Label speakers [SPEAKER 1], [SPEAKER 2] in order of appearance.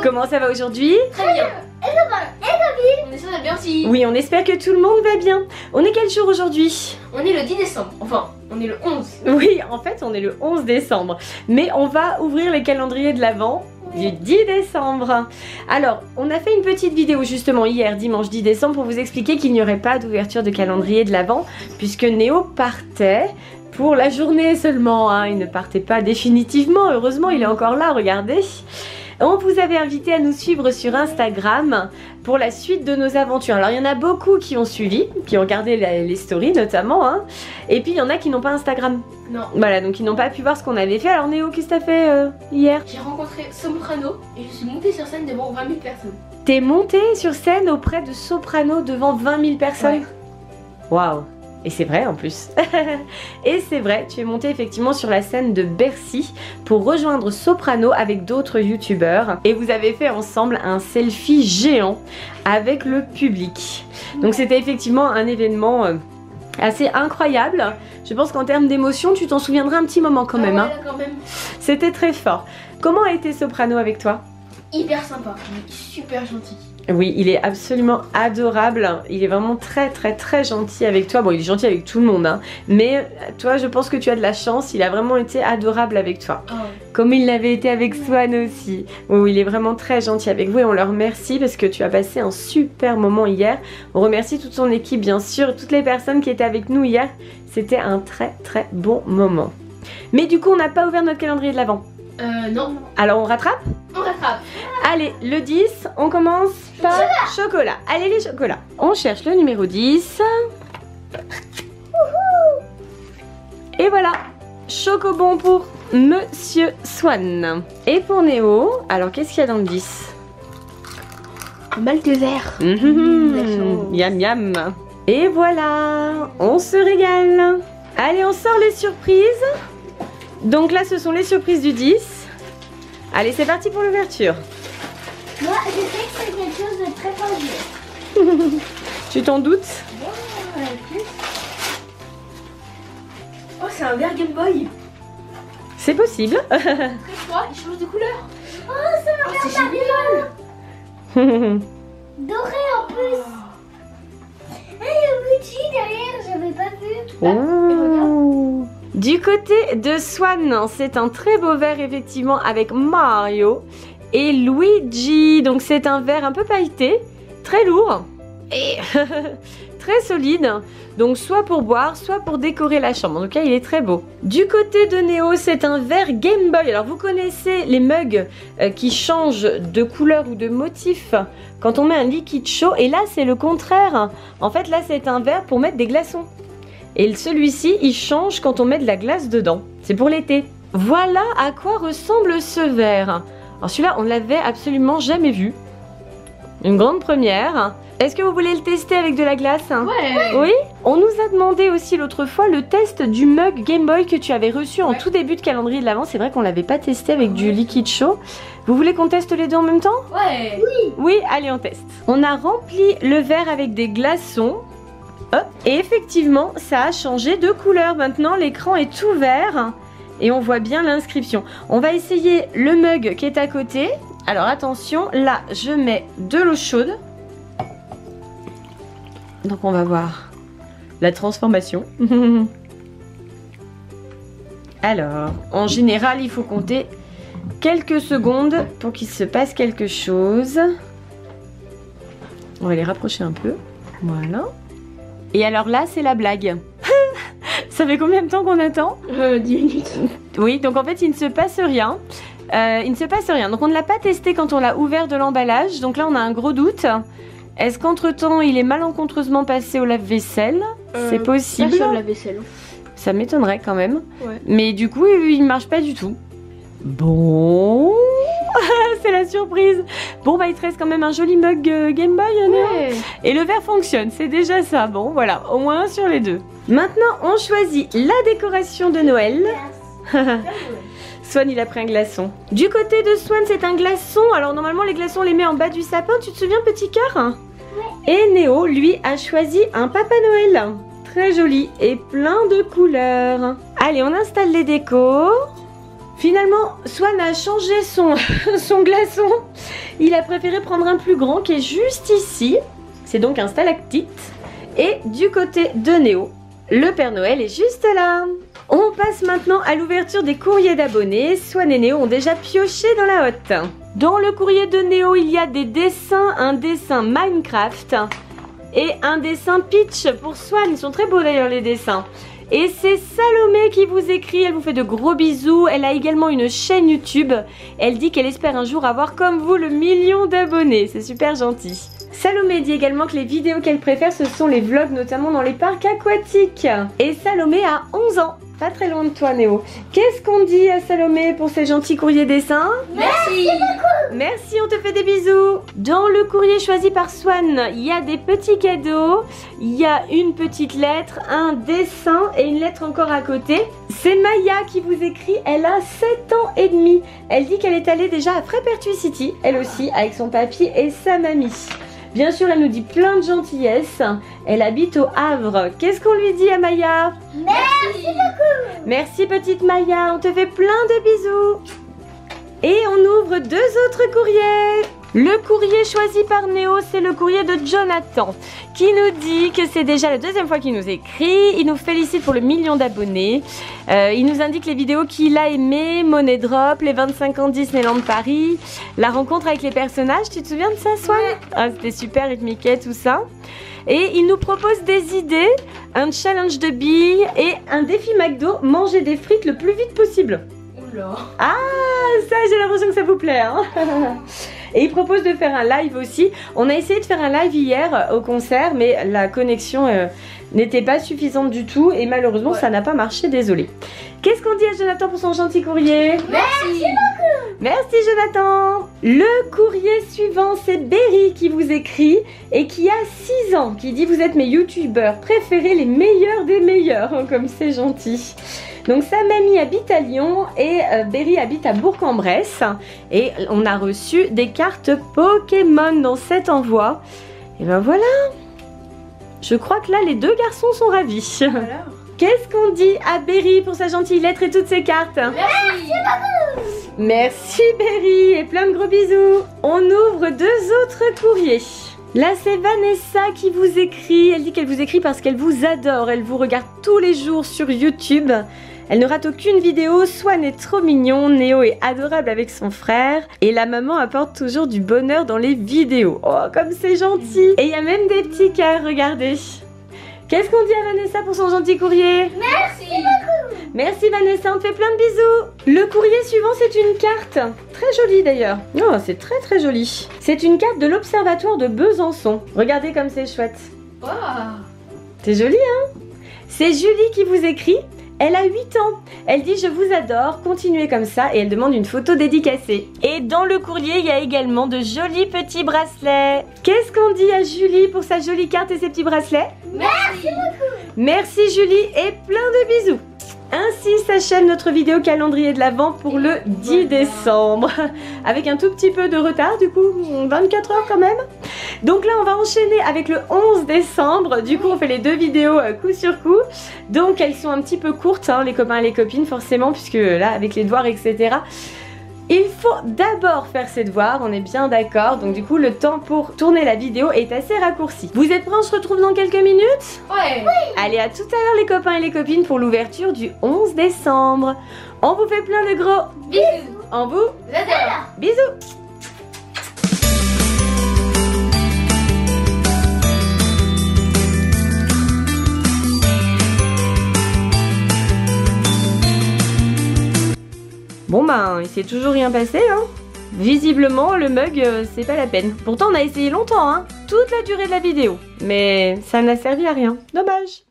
[SPEAKER 1] Comment ça va aujourd'hui?
[SPEAKER 2] Très bien. On est sûr d'être bien aussi.
[SPEAKER 1] Oui, on espère que tout le monde va bien. On est quel jour aujourd'hui?
[SPEAKER 2] On est le 10 décembre. Enfin, on est le 11.
[SPEAKER 1] Oui, en fait, on est le 11 décembre. Mais on va ouvrir les calendriers de l'Avent du 10 décembre. Alors, on a fait une petite vidéo justement hier, dimanche 10 décembre, pour vous expliquer qu'il n'y aurait pas d'ouverture de calendrier de l'Avent, puisque Néo partait pour la journée seulement, hein. Il ne partait pas définitivement, heureusement, il est encore là, regardez. On vous avait invité à nous suivre sur Instagram pour la suite de nos aventures. Alors il y en a beaucoup qui ont suivi, qui ont regardé les stories notamment, hein. Et puis il y en a qui n'ont pas Instagram.
[SPEAKER 2] Non.
[SPEAKER 1] Voilà, donc ils n'ont pas pu voir ce qu'on avait fait. Alors Néo, qu'est-ce que t'as fait hier?
[SPEAKER 2] J'ai rencontré Soprano et je suis montée sur scène devant 20 000 personnes.
[SPEAKER 1] T'es montée sur scène auprès de Soprano devant 20 000 personnes? Waouh! Et c'est vrai en plus. Et c'est vrai, tu es montée effectivement sur la scène de Bercy pour rejoindre Soprano avec d'autres youtubeurs. Et vous avez fait ensemble un selfie géant avec le public. Donc c'était effectivement un événement assez incroyable. Je pense qu'en termes d'émotion, tu t'en souviendras un petit moment quand même.
[SPEAKER 2] Ouais,
[SPEAKER 1] Hein.
[SPEAKER 2] quand même.
[SPEAKER 1] C'était très fort. Comment a été Soprano avec toi?
[SPEAKER 2] Hyper sympa, super gentil.
[SPEAKER 1] Oui, il est absolument adorable. Il est vraiment très gentil avec toi. Bon, il est gentil avec tout le monde, hein. Mais toi, je pense que tu as de la chance. Il a vraiment été adorable avec toi.
[SPEAKER 2] Oh.
[SPEAKER 1] Comme il l'avait été avec Swan aussi. Oui, il est vraiment très gentil avec vous et on le remercie parce que tu as passé un super moment hier. On remercie toute son équipe, bien sûr, toutes les personnes qui étaient avec nous hier. C'était un très bon moment. Mais du coup, on n'a pas ouvert notre calendrier de l'Avent.
[SPEAKER 2] Non.
[SPEAKER 1] Alors, on rattrape?
[SPEAKER 2] On rattrape.
[SPEAKER 1] Allez, le 10, on commence par chocolat. Allez, les chocolats. On cherche le numéro 10. Et voilà, chocobon pour Monsieur Swan. Et pour Néo, alors qu'est-ce qu'il y a dans le 10?
[SPEAKER 2] Un Malteser.
[SPEAKER 1] Miam miam. Et voilà, on se régale. Allez, on sort les surprises. Donc là, ce sont les surprises du 10. Allez, c'est parti pour l'ouverture.
[SPEAKER 3] Moi, je sais que c'est quelque chose de très tendu.
[SPEAKER 1] Tu t'en doutes?
[SPEAKER 2] Oh, c'est un verre Game Boy.
[SPEAKER 1] C'est possible.
[SPEAKER 2] Très froid, il change de couleur.
[SPEAKER 3] Oh, c'est un
[SPEAKER 2] Oh, c'est
[SPEAKER 3] verre
[SPEAKER 2] génial.
[SPEAKER 3] doré en plus. Ah, il y a un petit derrière, j'avais pas vu.
[SPEAKER 1] Oh. Du côté de Swan, c'est un très beau verre effectivement avec Mario et Luigi. Donc c'est un verre un peu pailleté, très lourd et très solide. Donc soit pour boire, soit pour décorer la chambre. En tout cas, il est très beau. Du côté de Néo, c'est un verre Game Boy. Alors vous connaissez les mugs qui changent de couleur ou de motif quand on met un liquide chaud. Et là, c'est le contraire. En fait, là, c'est un verre pour mettre des glaçons. Et celui-ci, il change quand on met de la glace dedans. C'est pour l'été. Voilà à quoi ressemble ce verre. Alors celui-là, on l'avait absolument jamais vu. Une grande première. Est-ce que vous voulez le tester avec de la glace?
[SPEAKER 2] Ouais.
[SPEAKER 1] Oui. On nous a demandé aussi l'autre fois le test du mug Game Boy que tu avais reçu en tout début de calendrier de l'Avent. C'est vrai qu'on l'avait pas testé avec du liquide chaud. Vous voulez qu'on teste les deux en même temps?
[SPEAKER 2] Ouais.
[SPEAKER 1] Oui, allez, on teste. On a rempli le verre avec des glaçons. Hop. Et effectivement, ça a changé de couleur. Maintenant, l'écran est tout vert et on voit bien l'inscription. On va essayer le mug qui est à côté. Alors attention, là, je mets de l'eau chaude. Donc on va voir la transformation. Alors, en général, il faut compter quelques secondes pour qu'il se passe quelque chose. On va les rapprocher un peu. Voilà. Et alors là, c'est la blague. Ça fait combien de temps qu'on attend?
[SPEAKER 2] 10 minutes.
[SPEAKER 1] Oui, donc en fait, il ne se passe rien. Il ne se passe rien. Donc on ne l'a pas testé quand on l'a ouvert de l'emballage. Donc là, on a un gros doute. Est-ce qu'entre-temps, il est malencontreusement passé au lave-vaisselle? C'est possible.
[SPEAKER 2] Pas sur la vaisselle.
[SPEAKER 1] Ça m'étonnerait quand même.
[SPEAKER 2] Ouais.
[SPEAKER 1] Mais du coup, il ne marche pas du tout. Bon... C'est la surprise. Bon, bah il te reste quand même un joli mug Game Boy, Néo.
[SPEAKER 2] Ouais.
[SPEAKER 1] Et le verre fonctionne, c'est déjà ça. Bon, voilà, au moins un sur les deux. Maintenant, on choisit la décoration de Noël. Swan, il a pris un glaçon. Du côté de Swan, c'est un glaçon. Alors, normalement, les glaçons, on les met en bas du sapin. Tu te souviens, petit cœur? Et Néo, lui, a choisi un Papa Noël. Très joli et plein de couleurs. Allez, on installe les décos. Finalement, Swan a changé son glaçon. Il a préféré prendre un plus grand qui est juste ici. C'est donc un stalactite. Et du côté de Néo, le Père Noël est juste là. On passe maintenant à l'ouverture des courriers d'abonnés. Swan et Néo ont déjà pioché dans la hotte. Dans le courrier de Néo, il y a des dessins, un dessin Minecraft et un dessin Peach pour Swan. Ils sont très beaux d'ailleurs les dessins. Et c'est Salomé qui vous écrit, elle vous fait de gros bisous. Elle a également une chaîne YouTube. Elle dit qu'elle espère un jour avoir comme vous le 1 million d'abonnés. C'est super gentil. Salomé dit également que les vidéos qu'elle préfère, ce sont les vlogs, notamment dans les parcs aquatiques. Et Salomé a 11 ans. Pas très loin de toi, Néo. Qu'est-ce qu'on dit à Salomé pour ces gentils courriers dessins?
[SPEAKER 2] Merci beaucoup.
[SPEAKER 1] Merci, on te fait des bisous. Dans le courrier choisi par Swan, il y a des petits cadeaux. Il y a une petite lettre, un dessin et une lettre encore à côté. C'est Maya qui vous écrit. Elle a 7 ans et demi. Elle dit qu'elle est allée déjà à Frépertuis City, elle aussi, avec son papy et sa mamie. Bien sûr, elle nous dit plein de gentillesse. Elle habite au Havre. Qu'est-ce qu'on lui dit à Maya?
[SPEAKER 3] Merci beaucoup.
[SPEAKER 1] Merci petite Maya, on te fait plein de bisous. Et on ouvre 2 autres courriers. Le courrier choisi par Néo, c'est le courrier de Jonathan qui nous dit que c'est déjà la 2e fois qu'il nous écrit. Il nous félicite pour le 1 million d'abonnés. Il nous indique les vidéos qu'il a aimées, Money Drop, les 25 ans Disneyland Paris, la rencontre avec les personnages. Tu te souviens de ça, Swan? Ah, c'était super avec Mickey, tout ça. Et il nous propose des idées, un challenge de billes et un défi McDo, manger des frites le plus vite possible.
[SPEAKER 2] Oula.
[SPEAKER 1] Ah, ça, j'ai l'impression que ça vous plaît, hein. Et il propose de faire un live aussi. On a essayé de faire un live hier au concert, mais la connexion n'était pas suffisante du tout et malheureusement ça n'a pas marché, désolé. Qu'est-ce qu'on dit à Jonathan pour son gentil courrier?
[SPEAKER 2] Merci beaucoup.
[SPEAKER 1] Merci Jonathan. Le courrier suivant, c'est Berry qui vous écrit et qui a 6 ans, qui dit: vous êtes mes youtubeurs préférés, les meilleurs des meilleurs. Oh, comme c'est gentil. Donc sa mamie habite à Lyon et Berry habite à Bourg-en-Bresse. Et on a reçu des cartes Pokémon dans cet envoi. Et ben voilà. Je crois que là les 2 garçons sont ravis.
[SPEAKER 2] Alors.
[SPEAKER 1] Qu'est-ce qu'on dit à Berry pour sa gentille lettre et toutes ses cartes?
[SPEAKER 2] Merci beaucoup.
[SPEAKER 1] Merci Berry et plein de gros bisous. On ouvre 2 autres courriers. Là c'est Vanessa qui vous écrit. Elle dit qu'elle vous écrit parce qu'elle vous adore. Elle vous regarde tous les jours sur YouTube. Elle ne rate aucune vidéo. Swan est trop mignon, Néo est adorable avec son frère et la maman apporte toujours du bonheur dans les vidéos. Oh comme c'est gentil. Et il y a même des petits cœurs, regardez. Qu'est-ce qu'on dit à Vanessa pour son gentil courrier?
[SPEAKER 2] Merci beaucoup.
[SPEAKER 1] Merci Vanessa, on te fait plein de bisous. Le courrier suivant, c'est une carte. Très jolie d'ailleurs. Oh, c'est très très joli. C'est une carte de l'Observatoire de Besançon. Regardez comme c'est chouette.
[SPEAKER 2] Wow.
[SPEAKER 1] C'est joli, hein? C'est Julie qui vous écrit. Elle a 8 ans. Elle dit: je vous adore, continuez comme ça. Et elle demande une photo dédicacée. Et dans le courrier, il y a également de jolis petits bracelets. Qu'est-ce qu'on dit à Julie pour sa jolie carte et ses petits bracelets?
[SPEAKER 2] Merci beaucoup.
[SPEAKER 1] Merci Julie et plein de bisous. Ainsi s'achève notre vidéo calendrier de l'Avent pour le 10 décembre. Avec un tout petit peu de retard, du coup, 24 heures quand même. Donc là, on va enchaîner avec le 11 décembre. Du coup, on fait les 2 vidéos coup sur coup. Donc, elles sont un petit peu courtes, hein, les copains et les copines, forcément, puisque là, avec les devoirs, etc., il faut d'abord faire ses devoirs, on est bien d'accord. Donc du coup, le temps pour tourner la vidéo est assez raccourci. Vous êtes prêts? On se retrouve dans quelques minutes?
[SPEAKER 2] Ouais.
[SPEAKER 1] Oui. Allez, à tout à l'heure les copains et les copines pour l'ouverture du 11 décembre. On vous fait plein de gros
[SPEAKER 2] Bisous.
[SPEAKER 1] On vous
[SPEAKER 2] J'adore.
[SPEAKER 1] bisous. Bon ben, il s'est toujours rien passé, hein. Visiblement, le mug, c'est pas la peine. Pourtant, on a essayé longtemps, hein. Toute la durée de la vidéo. Mais ça n'a servi à rien. Dommage.